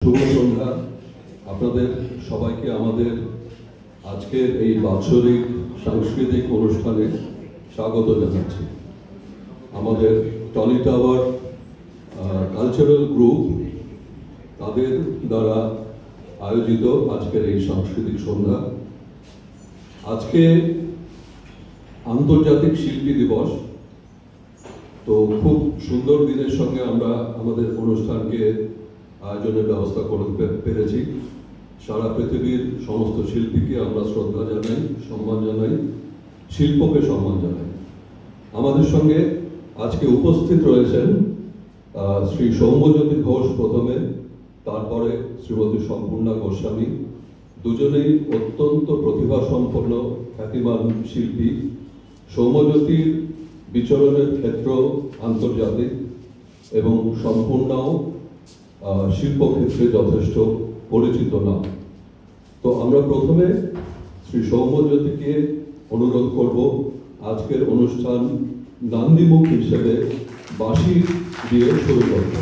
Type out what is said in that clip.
শুভ সন্ধ্যা। আপনাদের সবাইকে আমাদের আজকের এই বাৎসরিক সাংস্কৃতিক অনুষ্ঠানে স্বাগত জানাচ্ছি। আমাদের টলি টাওয়ার কালচারাল গ্রুপ তাদের দ্বারা আয়োজিত আজকের এই সাংস্কৃতিক সন্ধ্যা। আজকে আন্তর্জাতিক শিল্পী দিবস, তো খুব সুন্দর দিনের সঙ্গে আমরা আমাদের অনুষ্ঠানকে আয়োজনের ব্যবস্থা করতে পেরেছি। সারা পৃথিবীর সমস্ত শিল্পীকে আমরা শ্রদ্ধা জানাই, সম্মান জানাই, শিল্পকে সম্মান জানাই। আমাদের সঙ্গে আজকে উপস্থিত রয়েছেন শ্রী সৌম্যজ্যোতি ঘোষ প্রথমে, তারপরে শ্রীমতী সম্পূর্ণা গোস্বামী। দুজনেই অত্যন্ত প্রতিভাসম্পন্ন খ্যাতিমান শিল্পী। সৌম্যজ্যোতির বিচরণের ক্ষেত্র আন্তর্জাতিক এবং সম্পূর্ণাও শিল্পক্ষেত্রে যথেষ্ট পরিচিত নাম। তো আমরা প্রথমে শ্রী সৌম্যজ্যোতিকে অনুরোধ করব আজকের অনুষ্ঠান নান্দিমুখ হিসেবে বাঁশি দিয়ে শুরু করব।